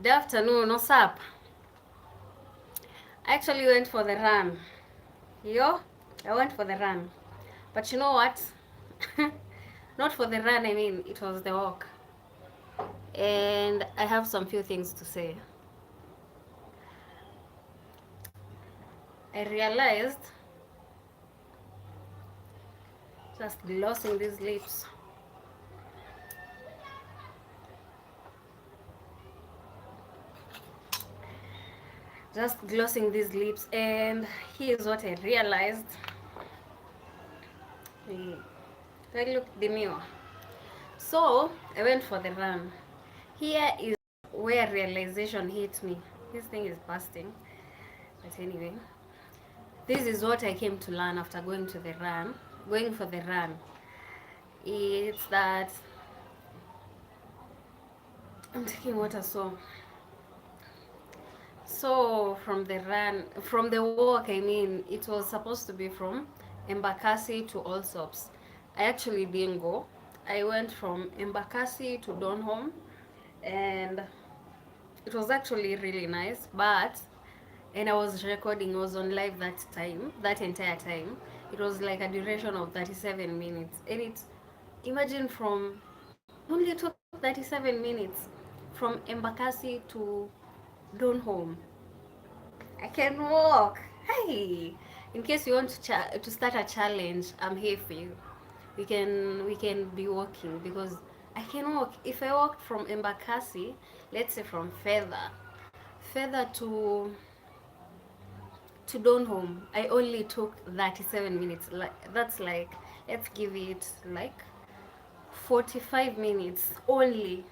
Good afternoon, what's up? I actually went for the run. Yo, I went for the run. But you know what? Not for the run, I mean, it was the walk. And I have some few things to say. I realized, just glossing these lips, and here's what I realized. I look demure. So, I went for the run. Here is where realization hit me. This thing is busting. But anyway, this is what I came to learn after going for the run. It's that I'm taking water. So from the walk, I mean, it was supposed to be from Embakasi to Allsops. I actually didn't go. I went from Embakasi to Donholm, and it was actually really nice. And I was recording, I was on live that entire time. It was like a duration of 37 minutes. And imagine it only took 37 minutes from Embakasi to Donholm. I can walk. Hey, in case you want to start a challenge, I'm here for you. We can be walking because I can walk. If I walked from Embakasi, let's say from Feather to Donholm, I only took 37 minutes. Like that's like, let's give it like 45 minutes only.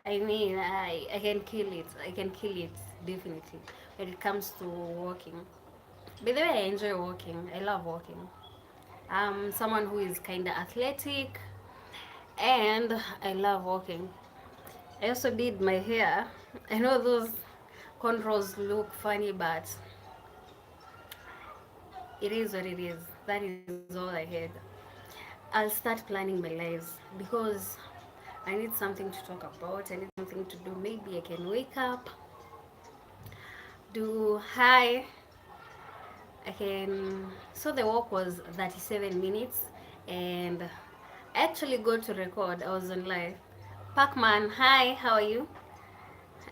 I mean, I can kill it. I can kill it definitely when it comes to walking. By the way, I enjoy walking. I love walking. I'm someone who is kind of athletic, and I love walking. I also did my hair. I know those cornrows look funny, but it is what it is. That is all I had. I'll start planning my lives because I need something to talk about. I need something to do. Maybe I can wake up, do hi. I can. So the walk was 37 minutes, and I actually got to record. I was on live. Pacman, hi, how are you?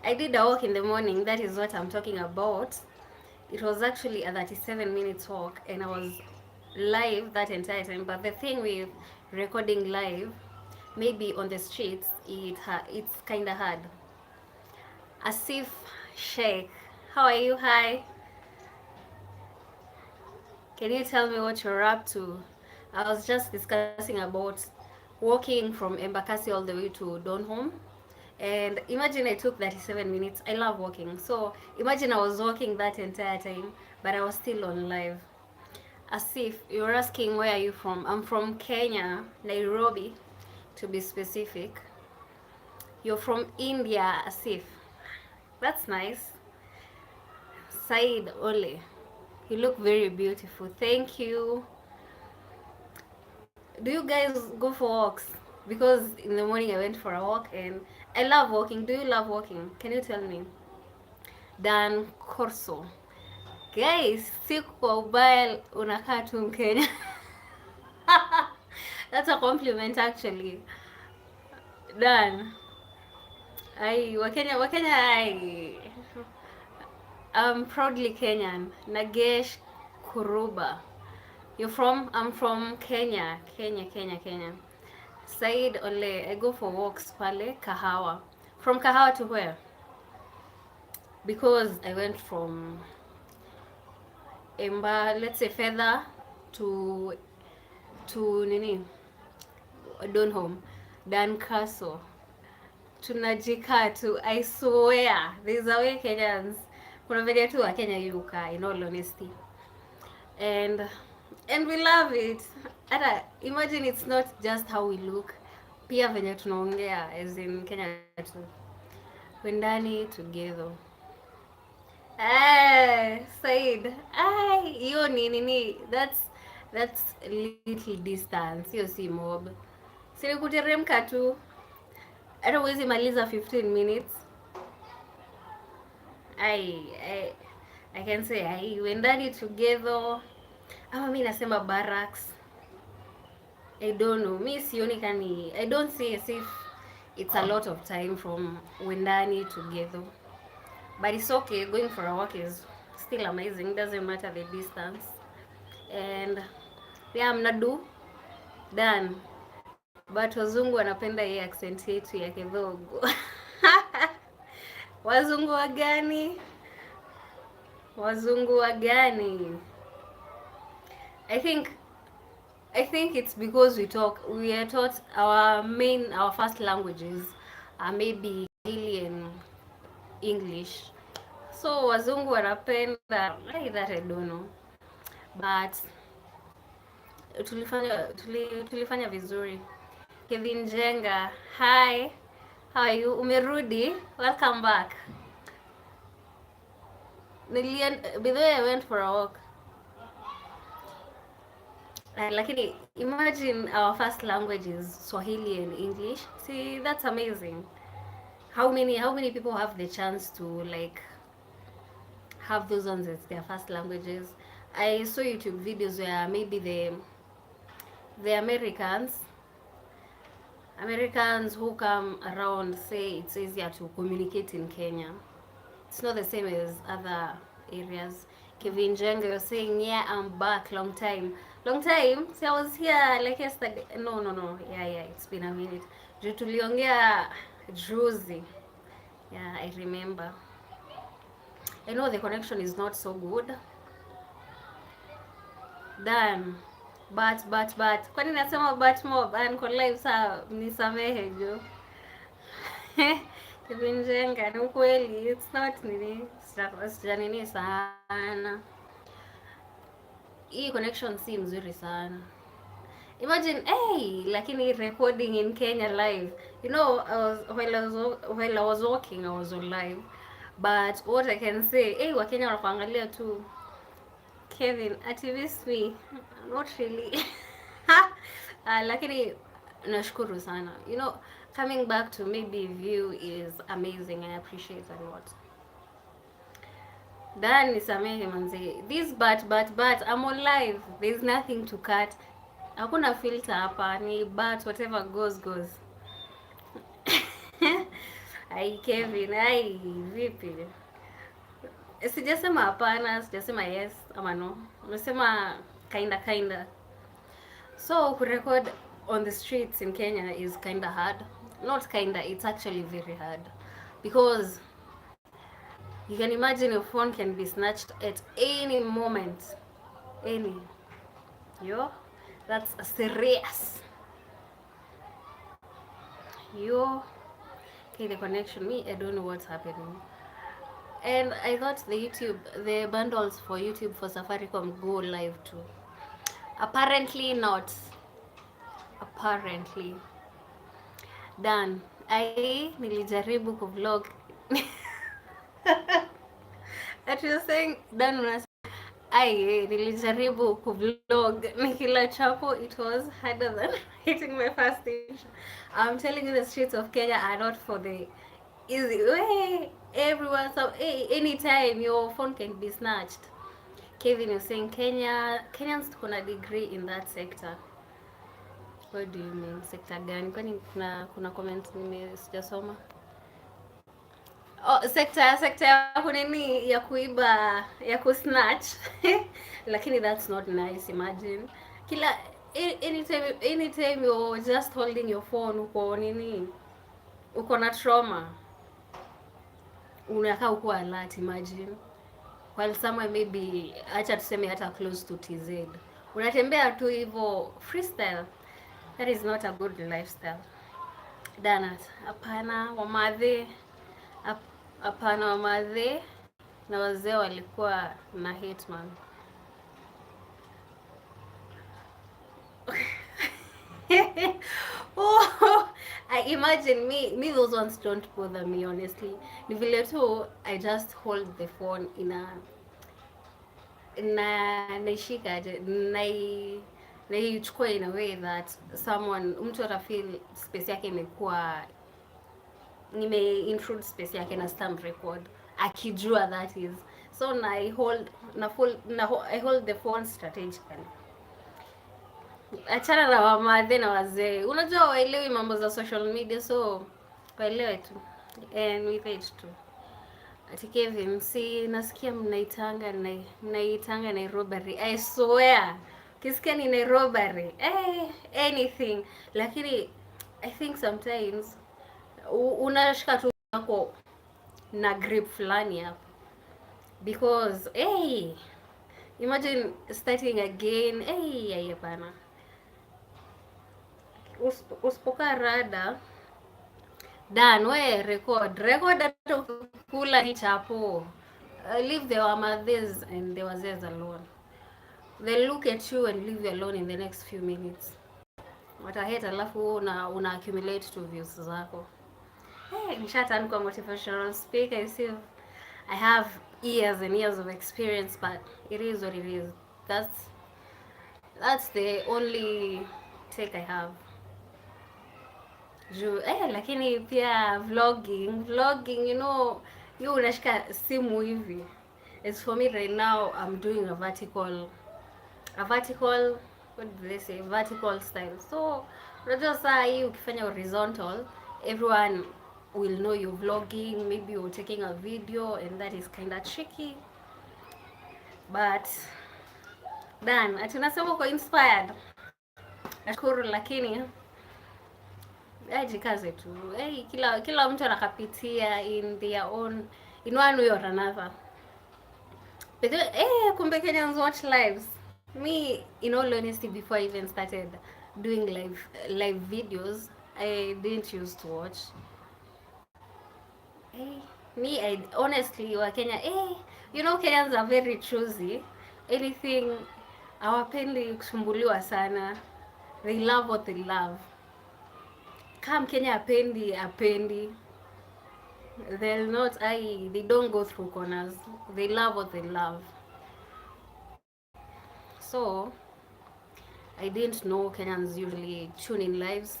I did a walk in the morning. That is what I'm talking about. It was actually a 37 minutes walk, and I was live that entire time. But the thing with recording live, maybe on the streets, it's kind of hard. Asif Sheikh, how are you? Hi. Can you tell me what you're up to? I was just discussing about walking from Embakasi all the way to Donholm. And imagine I took 37 minutes. I love walking. So imagine I was walking that entire time, but I was still on live. Asif, you're asking where are you from? I'm from Kenya, Nairobi, to be specific. You're from India, Asif. That's nice. Said Ole, you look very beautiful. Thank you. Do you guys go for walks? Because in the morning I went for a walk and I love walking. Do you love walking? Can you tell me? Dan Corso. Guys, si kwa ubaya unakaa tu Mkenya. That's a compliment actually. Dan. Ay, Wakenya ay. I'm proudly Kenyan. Nagesh Kuruba. You're from? I'm from Kenya. Kenya. Said Ole, I go for walks pale Kahawa. From Kahawa to where? Because I went from let's say Feather to nini Donholm, Dan Castle, to Najikatu. I swear, there's a way Kenyans. Kuna venye tu wa Kenya yuka, in all honesty, and we love it. Hata imagine it's not just how we look, pia venye tunaongea as in Kenya tu. Wendani together. Said, hiyo ni nini? That's little distance. Hiyo si mob. Sili kuteremka tu. Hata huwezi maliza 15 minutes. I can say Wendani together, ama mi nasema barracks. I don't know, mi sioni kani, I don't see as if it's a lot of time from Wendani together, but it's okay. Going for a walk is still amazing, doesn't matter the distance. And yeah, mnadu done, but wazungu wanapenda hii accent yetu ya kidogo. Wazungu wa gani? Wazungu wa gani? I think it's because we are taught our first languages are maybe Swahili and English. So wazungu wanapenda that I don't know. But tulifanya vizuri. Kevin Jenga, hi. How are you? Umerudi? Welcome back. By the way, I went for a walk. Lakini imagine our first language is Swahili and English. See, that's amazing. How many people have the chance to like have those ones as their first languages? I saw YouTube videos where maybe the Americans who come around say it's easier to communicate in Kenya. It's not the same as other areas. Kevin Jenga, you're saying, yeah, I'm back. Long time. See, I was here like yesterday. No. Yeah, it's been a minute. Tuliongea juzi. Yeah, I remember. I know the connection is not so good. Done. But. Kwani nasema but mob? Niko live saa nisamehe jo. Kevin Jenga, ni ukweli. It's not nini. Sijanini sana. Hii connection si mzuri sana. Imagine, lakini recording in Kenya live. You know, while I was walking, I was on live. But what I can say, Wakenya wanakuangalia tu. Kevin, activist me. Not really. Lakini nashukuru sana. You know, coming back to maybe view is amazing. I appreciate a lot. Dan nisamehe manze. This but I'm on live. There's nothing to cut. Hakuna filter hapa, ni but whatever goes. Ai Kevin, vipi? Sijasema hapana, sijasema yes ama no. Nimesema kinda. So to record on the streets in Kenya is kinda hard. Not kinda, it's actually very hard. Because you can imagine your phone can be snatched at any moment. That's serious. Okay, the connection, I don't know what's happening. And I thought the bundles for YouTube for Safaricom go live too. Apparently not. Dan, nilijaribu kuvlog. That you're saying, Dan, nilijaribu kuvlog nikila chapo. It was harder than hitting my first station. I'm telling you, the streets of Kenya are not for the easy way. Everyone, anytime your phone can be snatched. Kevin, you're saying Kenyans kuna degree in that sector. What do you mean? Sector gani? Kwani kuna comment sijasoma? Sector ya kunini ya kuiba ya kusnatch. Lakini that's not nice. Imagine anytime you're just holding your phone uko na trauma, unakaa uko alert. Imagine while somewhere maybe acha tuseme hata close to TZ, unatembea tu hivyo freestyle. That is not a good lifestyle. Danat, hapana wamadhe na wazee walikuwa na hitman. I imagine me those ones don't bother me honestly. Ni vile tu I just hold the phone naishika naichukua in a way that mtu atafeel space yake imekuwa intrude space yake na stamp record. akijua that is. So I hold the phone strategically. Achana na wamadhe na wazee, unajua waelewi mambo za social media, so waelewe tu and with age tu. Ati Kevin, si nasikia mnaitanga Nairobi. I swear kisikia ni Nairobi, anything, lakini I think sometimes unashika tu wako na grip fulani hapo, because imagine starting again. Hapana, usipoka rada Dan, we record hata kula ni chapo. Leave the wamadhes and the wazes alone. They look at you and leave you alone in the next few minutes. Wataheta, alafu una accumulate to views zako. Nishaturn kwa motivational speaker. You see, I have years and years of experience, but it is what it is. That's the only take I have. Lakini pia vlogging, you know, you unashika simu hivi. As for me right now, I'm doing a vertical, what do they say, vertical style. So unajua saa hii ukifanya horizontal, everyone will know you vlogging, maybe you're taking a video, and that is kind of tricky, but Dan, ati unasema uko inspired, nashukuru, lakini jikaze tu. Kila mtu anakapitia in their own, in one way or another. But kumbe Kenyans watch lives. Me, in all honesty, before I even started doing live videos, I didn't used to watch. Me, I honestly, wa Kenya, you know, Kenyans are very choosy. Anything, hawapendi kusumbuliwa sana. They love what they love. Kama Kenya apendi, they don't go through corners. They love what they love. So I didn't know Kenyans usually tune in lives,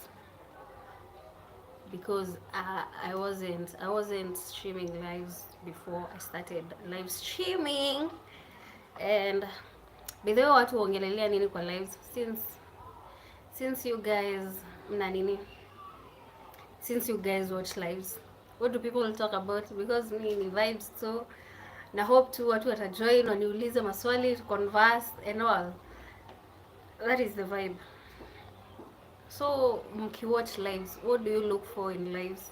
because I wasn't streaming lives before I started live streaming. And by the way, watu ongelelea nini kwa lives, since you guys since you guys watch lives, what do people talk about? Because me ni vibes, so na hope tu watu watajoin waniulize maswali, to converse and all. That is the vibe. So mkiwatch lives, what do you look for in lives?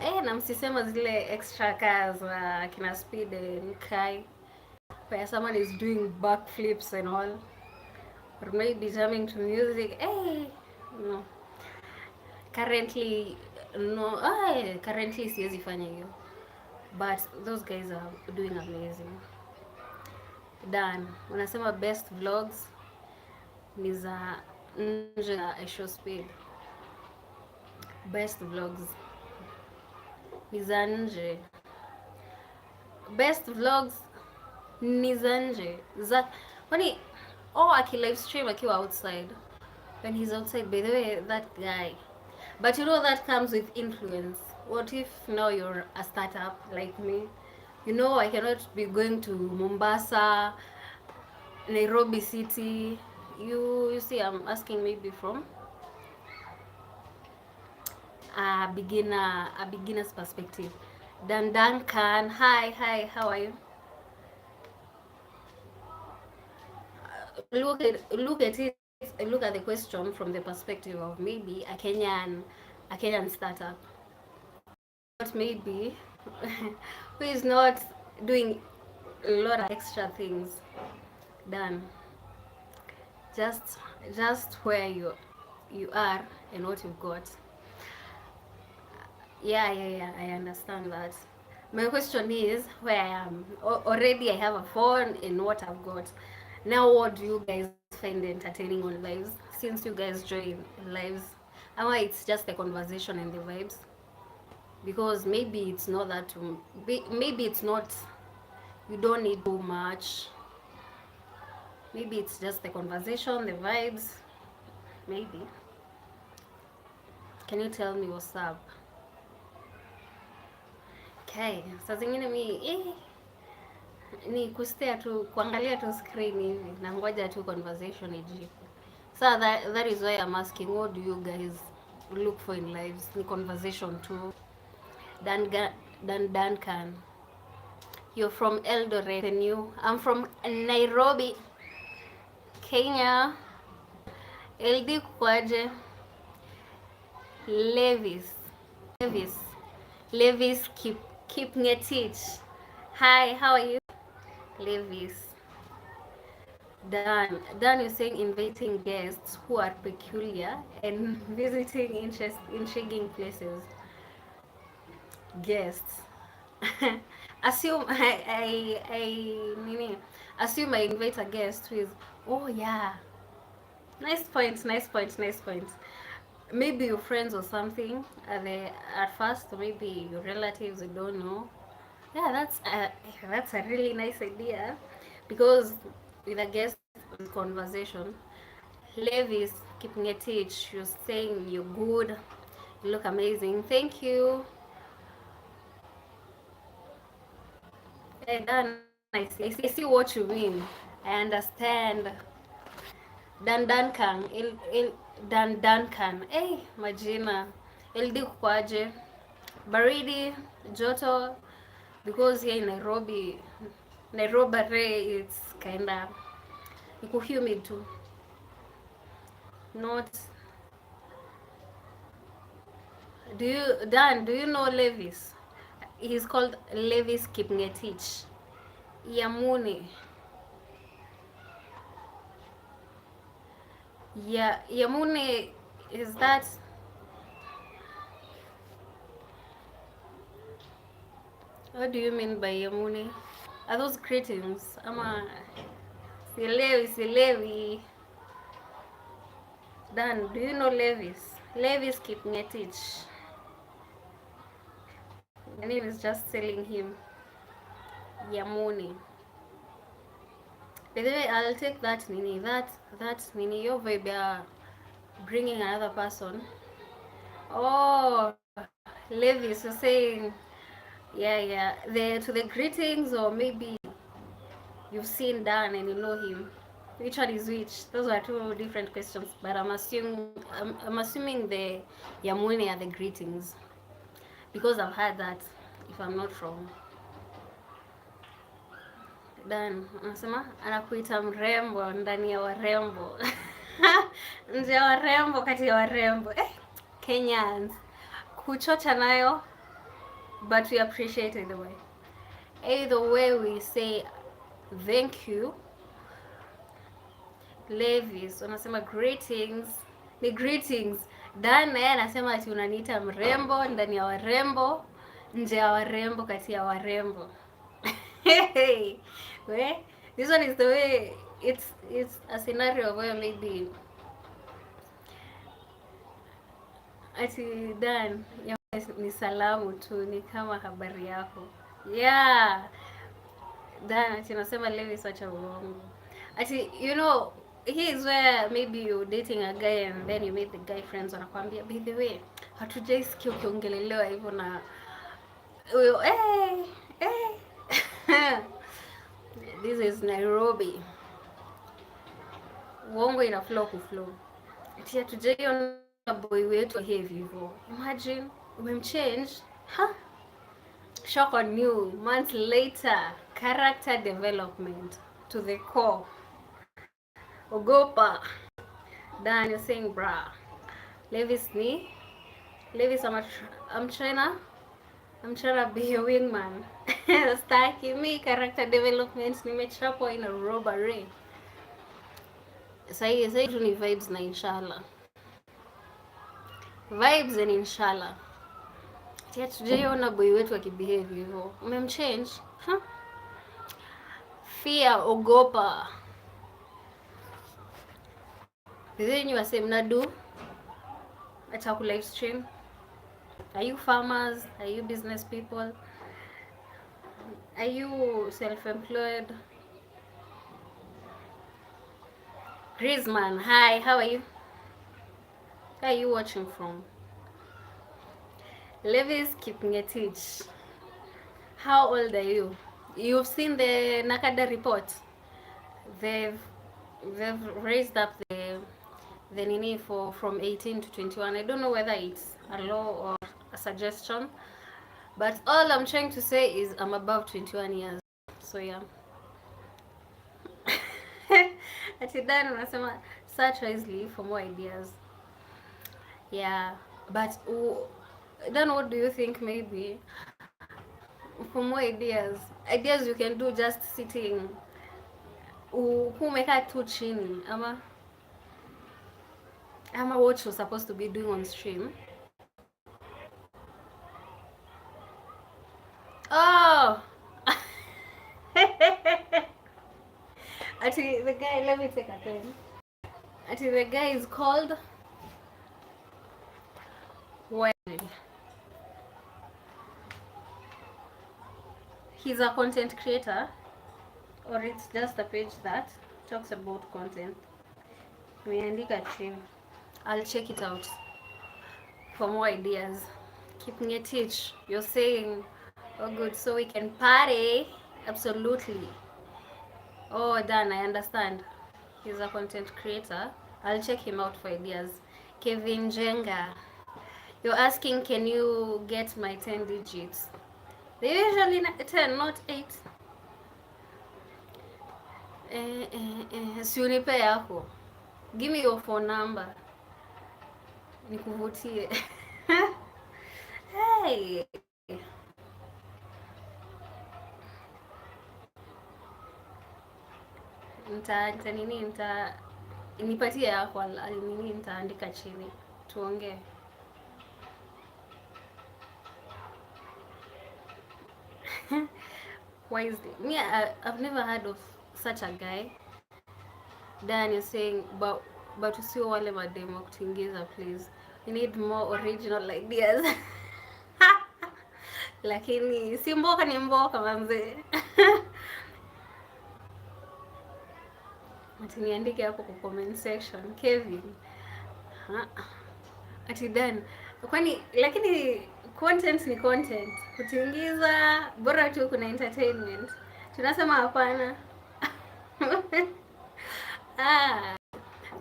Na msisema zile extra cars kina Speed and Kai, where someone is doing backflips and all, or maybe jamming to music. No. Currently siwezi fanya hiyo, but those guys are doing amazing. Dan, unasema best vlogs ni za nje na Show Speed. Best vlogs ni za nje. Best vlogs ni za nje. Kwani aki live stream akiwa outside. When he's outside, by the way, that guy. But you know, that comes with influence. What if now you're a startup like me? You know, I cannot be going to Mombasa, Nairobi City. You see, I'm asking maybe from a beginner's perspective. Duncan, hi, how are you? Look at it. Look at the question from the perspective of maybe a Kenyan startup, but maybe who is not doing a lot of extra things. Done. Just where you are and what you've got. Yeah, I understand that. My question is where I am. Already I have a phone and what I've got. Now what do you guys find entertaining on lives, since you guys join lives? Or it's just the conversation and the vibes? Because maybe it's not that, maybe it's not, you don't need too much. Maybe it's just the conversation, the vibes. Maybe. Can you tell me what's up? Okay, saa zingine ni kustea tu kuangalia tu screen hivi na ngoja tu conversation ijipe. So that is why I'm asking, what do you guys look for in lives? Ni conversation tu. Dan Duncan, you're from Eldoret and I'm from Nairobi, Kenya. LD kwaje? Levis. Levis. Levis keep Ngetich. Hi, how are you? Levis. Dan is saying inviting guests who are peculiar and visiting intriguing places. Guests. assume assume I invite a guest who is, oh yeah. Nice point, nice point, nice point. Maybe your friends or something at first, or maybe your relatives you don't know. Yeah, that's a really nice idea, because with a guest conversation, Levis Kipngetich, you're saying you're good, you look amazing. Thank you. Hey, Dan, I see what you mean. I understand. Dan Duncan, Dan Duncan. Hey, majina. LD kwaje? Baridi, joto, because here in Nairobi, it's kinda iko humid too. Not. Do you know Levis? He's called Levis Kipngetich. Yamuni. Yeah, Yamuni, is that? What do you mean by Yamuni? Are those greetings? Ama silewi. Dan, do you know Levis? Levis Kipngetich. The name is just telling him Yamuni. By the way, I'll take that nini. That nini. Your vibe, bringing another person. Oh, Levis, you're saying, yeah. The greetings, or maybe you've seen Dan and you know him. Which one is which? Those are two different questions. But I'm assuming the Yamuni are the greetings, because I've had that, if I'm not wrong. Dan anasema anakuita mrembo ndani ya warembo. Nje ya warembo, kati ya warembo. Kenyans kuchocha nayo, but we appreciate it either way. Either way, we say thank you. Levis unasema greetings. Ni greetings. Dan naye anasema ati unaniita mrembo ndani ya warembo, nje ya warembo, kati ya warembo. Hey, where this one is the way, it's a scenario where maybe ati Dan ya ni salamu tu, ni kama habari yako. Yeah, Dan ati nasema Levis, wacha uongo. Ati you know, here is where maybe you're dating a guy and then you meet the guy friends, wanakwambia by the way, hatujaisikia ukiongelelewa hivyo na huyo. This is Nairobi. Uongo ina flow kuflow. Ati hatujaiona boy wetu hivi hivyo. Imagine umemchange. Shock on you months later. Character development to the core. Ogopa. Dan, you're saying bra. Levis, I'm trying to be a wingman. Staki me character development nimechapwa in a robbery. Sasa tu ni vibes na inshallah. Vibes and inshallah. Tia tujaiona boy wetu akibehave hivyo. Umemchange? Fear, ogopa. Then you are saying mnadu acha ku live stream. Are you farmers? Are you business people? Are you self-employed? Griezmann, hi, how are you? Where are you watching from? Levis Kipngetich. How old are you? You've seen the Nakada report. They've they've raised up the nini for from 18 to 21. I don't know whether it's a law or a suggestion, but all I'm trying to say is I'm above 21 years. So yeah. Ati Dan unasema search wisely for more ideas. Yeah, but then what do you think? Maybe for more ideas you can do just sitting, umekaa tu chini ama what you're supposed to be doing on stream. Oh. Actually, the guy, let me take a pen. Actually, the guy is called Well. He's a content creator, or it's just a page that talks about content. Meandika chini. I'll check it out for more ideas. Keeping a teach. You're saying, oh good, so we can party. Absolutely. Oh, Dan, I understand. He's a content creator. I'll check him out for ideas. Kevin Jenga. You're asking, can you get my 10 digits? They usually 10, not 8. Si unipe yako. Give me your phone number. Nikuvutie. Hey. Nipatie yako nini, nitaandika chini tuongee. Wisely. Me, I've never heard of such a guy. Dan is saying, but usio wale mademo kutingiza, please. You need more original ideas. Lakini si mboka ni mboka manze. Ati niandike hapo kwa comment section. Kevin. Ati Dan. Kwani lakini content ni content. Kutingiza bora tu kuna entertainment. Tunasema hapana.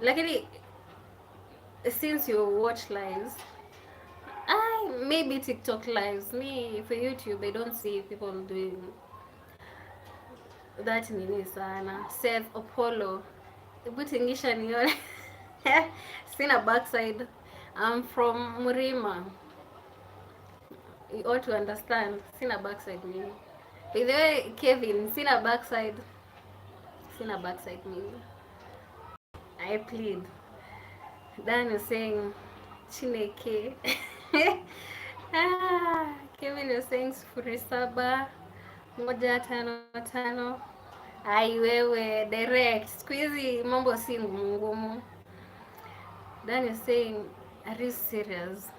Lakini since you watch lives, maybe TikTok lives. Me for YouTube, I don't see people doing that nini sana. Seth Apollo, butingisha nione. Sina backside. I'm from Murima. You ought to understand. Sina backside mimi. By the way, Kevin, sina backside. Sina backside mimi. I plead. Dan is saying Chineke. Kevin is saying 07 155. Ai wewe direct. Siku hizi mambo si ngumu ngumu. Dan is saying, are you serious?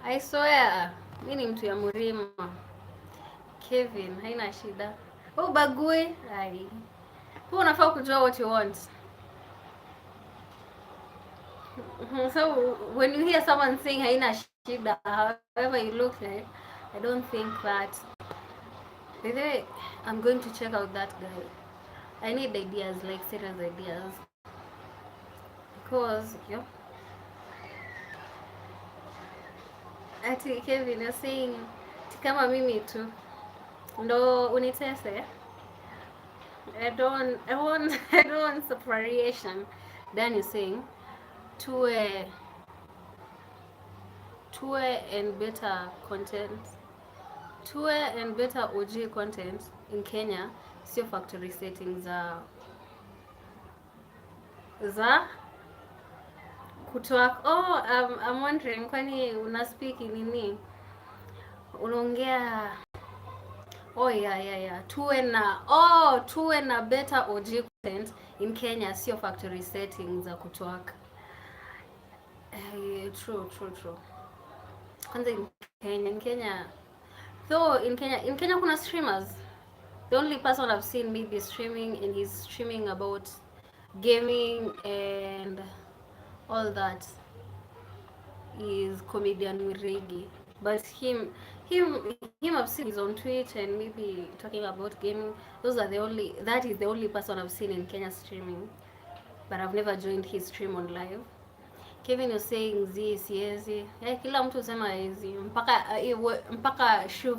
I swear, mimi ni mtu ya Murima. Kevin, haina shida. Bagui. Ai. Wewe unafaa kujua what you want. So when you hear someone saying haina shida, however you look like, I don't think that. By the way, I'm going to check out that guy. I need ideas, like serious ideas. Because, yeah. Ati Kevin, you're saying, kama mimi tu, ndo unitese. I don't want separation. Then you're saying, tuwe and better content. Tuwe and better OG content in Kenya, sio factory settings za kutoa. Oh, I'm wondering, kwani una speak nini? Unaongea. Oh yeah. Tuwe na better OG content in Kenya, sio factory settings za kutoa. True. Kwanza in Kenya, though in Kenya kuna streamers. The only person I've seen maybe streaming, and he's streaming about gaming and all that, is comedian Wirigi. But him I've seen is on Twitch and maybe talking about gaming. That is the only person I've seen in Kenya streaming, but I've never joined his stream on live. Kevin was saying zi siezi. Kila mtu husema hawezi mpaka show.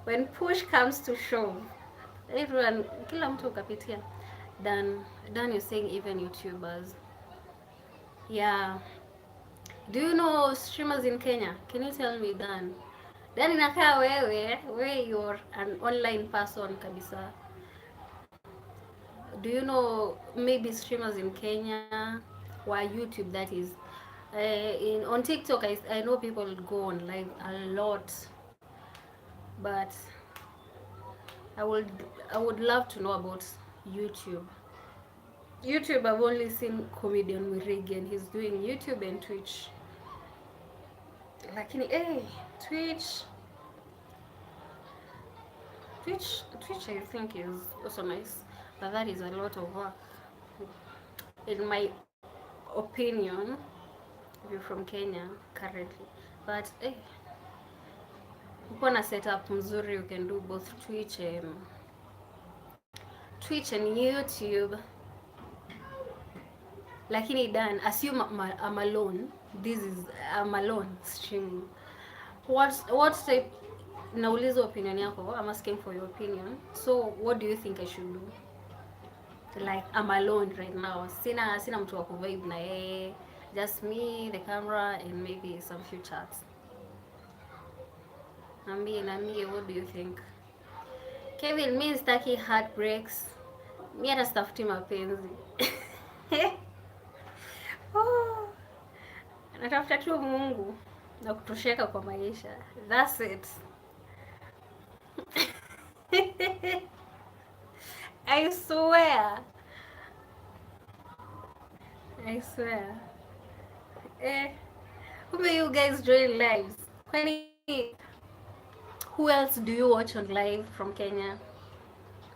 When push comes to shove, everyone, kila mtu ukapitia. Dan is saying even YouTubers. Yeah. Do you know streamers in Kenya? Can you tell me, Dan? Dan, inakaa wewe you're an online person kabisa. Do you know maybe streamers in Kenya or YouTube, that is? On TikTok, I know people go on live a lot, but I would love to know about YouTube. YouTube, I've only seen comedian Wirigi, he's doing YouTube and Twitch. Lakini Twitch I think is also nice, but that is a lot of work, in my opinion, if you're from Kenya currently. But uko na setup mzuri, you can do both Twitch and YouTube. Lakini Dan, assume I'm alone. I'm alone streaming. What type, nauliza opinion yako, I'm asking for your opinion. So what do you think I should do? Like, I'm alone right now. Sina mtu wa kuvibe na yeye. Just me, the camera, and maybe some few chats. Nambie, what do you think? Kevin, mi sitaki heartbreaks. Mi hata sitafuti mapenzi. Natafuta tu Mungu na kutosheka kwa maisha. That's it. I swear. Who may you guys join lives? Who else do you watch on live from Kenya?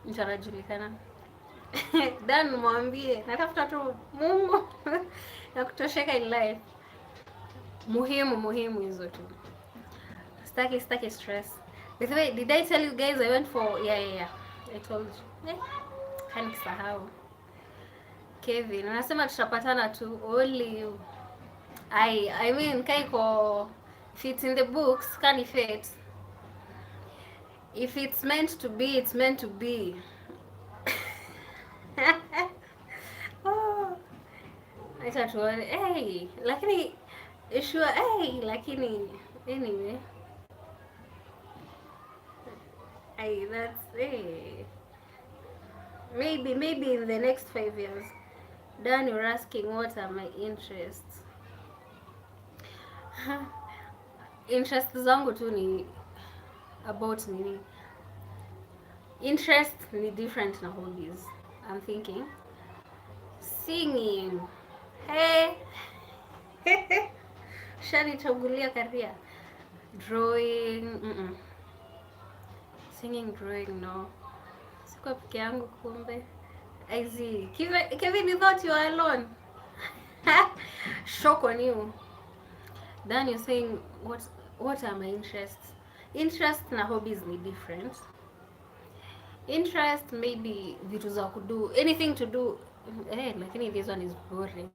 Mtarajulikana. Dan, mwambie natafuta tu Mungu na kutosheka in life. Muhimu hizo tu. Staki stress. By the way, did I tell you guys I went for I told you. Kanisahau. Kevin anasema tutapatana tu, only you. I mean kaiko, if it's in the books, can fate. If it's meant to be, it's meant to be. Acha tuone. Lakini sure, lakini anyway. That's maybe in the next 5 years. Dan, you're asking what are my interests. Interests zangu tu ni about nini. Interest ni different na hobbies. I'm thinking singing. Shanichagulia career. Drawing. Singing, drawing, no. Siko peke yangu kumbe. I see. Kevin, you thought you were alone. Shock on you. Then you're saying what are my interests? Interests na hobbies ni different. Interest maybe vitu za kudu, anything to do. Lakini this one is boring.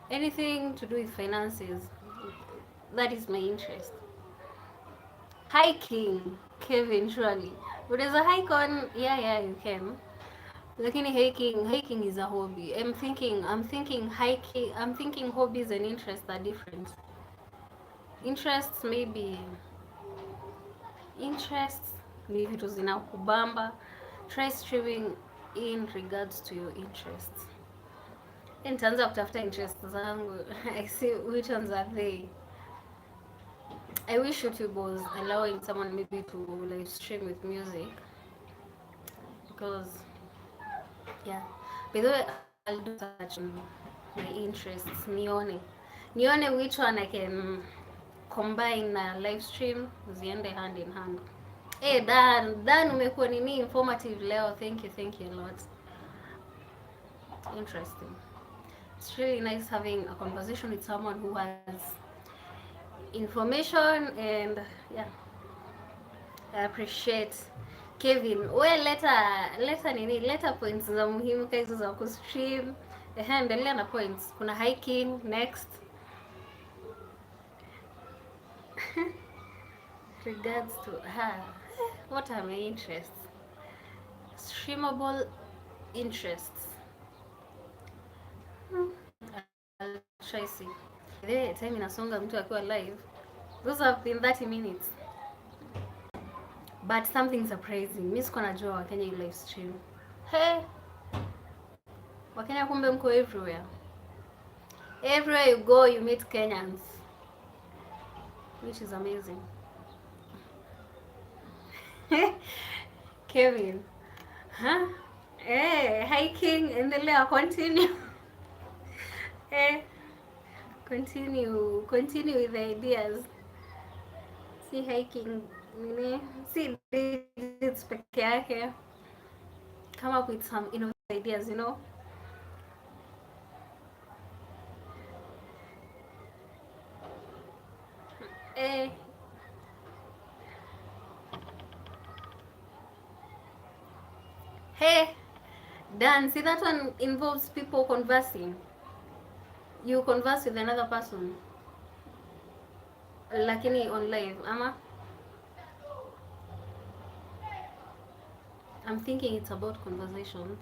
Anything to do with finances. That is my interest. Hiking, Kevin, surely. But as a hike on, yeah, you can. Lakini hiking is a hobby. I'm thinking hiking. I'm thinking hobbies and interests are different. Interests maybe. Interests ni vitu zinakubamba. Try streaming in regards to your interests. Nitaanza kutafuta interests zangu. I see which ones are they. I wish YouTube was allowing someone maybe to live stream with music, because by the way, I'll do such my interests. Nione which one I can combine a live stream, ziende hand in hand. Dan, umekuwa nini informative leo. Thank you a lot. Interesting. It's really nice having a conversation with someone who has information, and yeah, I appreciate Kevin. We leta points za muhimu hizo za kustream. Endelea na points. Kuna hiking next. Regards to her. What are my interests? Streamable interests. I'll try see. The time inasonga mtu akiwa live. Those have been 30 minutes. But something surprising. Mimi siko najua Wakenya you live stream. Hey. Wakenya kumbe mko everywhere. Everywhere you go you meet Kenyans. Which is amazing. Kevin. Huh? Hey, hiking, endelea, continue. Hey, continue with the ideas. Si hiking, si digits peke yake. Come up with some innovative ideas, you know. Hey. Hey, Dan, see that one involves people conversing. You converse with another person. Lakini on live, ama? I'm thinking it's about conversation.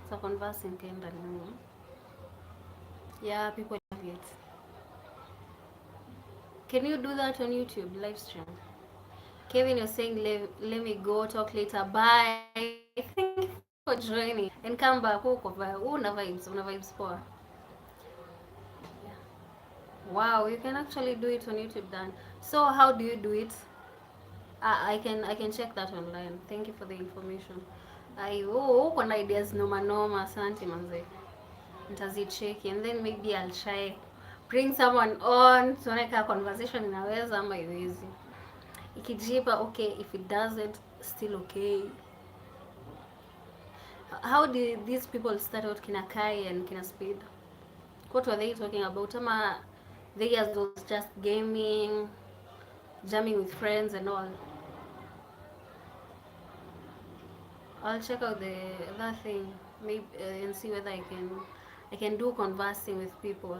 So conversing kind of. Yeah, people love it. Can you do that on YouTube live stream? Kevin, you're saying let me go, talk later. Bye. Thank you for joining. And come back. Una vibes poa. Wow, you can actually do it on YouTube, Dan. So how do you do it? I can check that online. Thank you for the information. Uko na ideas noma, asante manze. Nitazicheki and then maybe I'll try bring someone on tuone kama conversation inaweza ama iwezi. Ikijipa okay, if it doesn't, still okay. How did these people start out, kina Kai and kina Speed? What were they talking about? Ama they was just gaming, jamming with friends and all? I'll check out that thing maybe and see whether I can do conversing with people.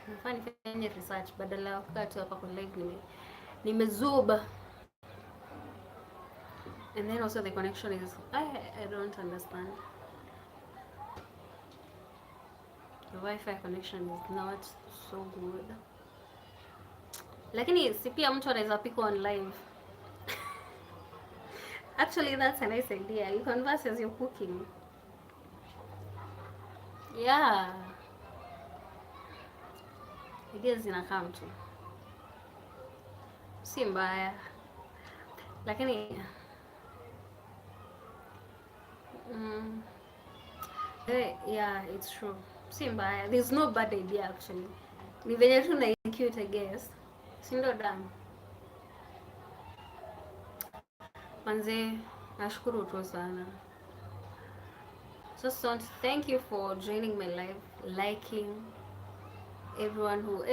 Nafanya nifanye research badala ya kukaa tu hapa kwa live nimezuba. And then also the connection is I don't understand. The Wi-Fi connection is not so good. Lakini si pia mtu anaweza pika on live. Actually, that's a nice idea. You converse as you're cooking. Yeah. Ideas zinakaa tu. Si mbaya. Lakini yeah, it's true. Si mbaya. There's no bad idea actually. Ni venye tu na cute, I guess. Si ndo damu. Manze, nashukuru tu sana. So thank you for joining my live, liking everyone who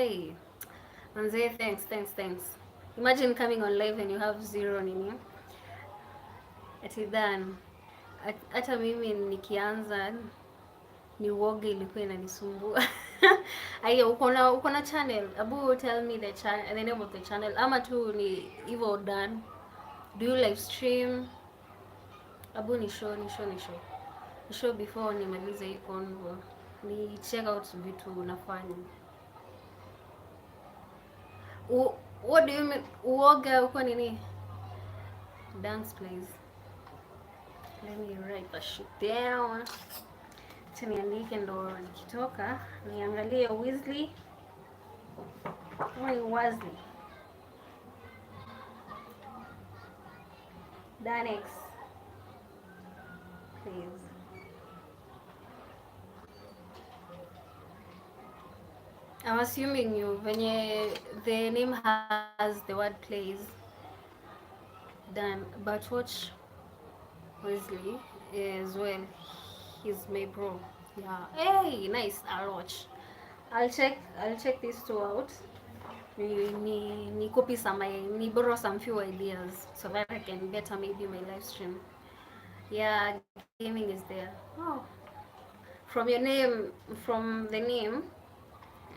manze, thanks. Imagine coming on live and you have 0 nini. Ati dan hata mimi nikianza ni uoga ilikuwa inanisumbua. Ayo, uko na channel? Abu, tell me the name of the channel. Ama tu ni hivyo Dan. Do you live stream? Abu, ni show before nimalize hii convo. Ni check out vitu unafanya. What do you mean? Uoga uko nini? Dance please. Let me write that shit down. Niandike ndo nikitoka niangalie Weasley. Weasley. Danex. Please. I'm assuming you venye the name has the word plays. Dan, but watch Weasley as well. He's my bro. Yeah. Hey, nice. I'll watch. I'll check these two out. Ni copy ni borrow some few ideas so that I can better maybe my live stream. Yeah, gaming is there. Oh, from your name, from the name,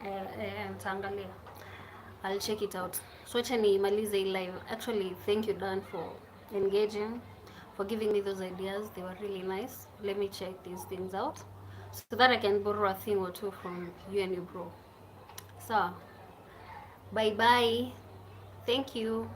nitaangalia. I'll check it out. So acha nimalize hii live. Actually, thank you Dan for engaging, for giving me those ideas. They were really nice. Let me check these things out so that I can borrow a thing or two from you and your bro. So, bye bye. Thank you.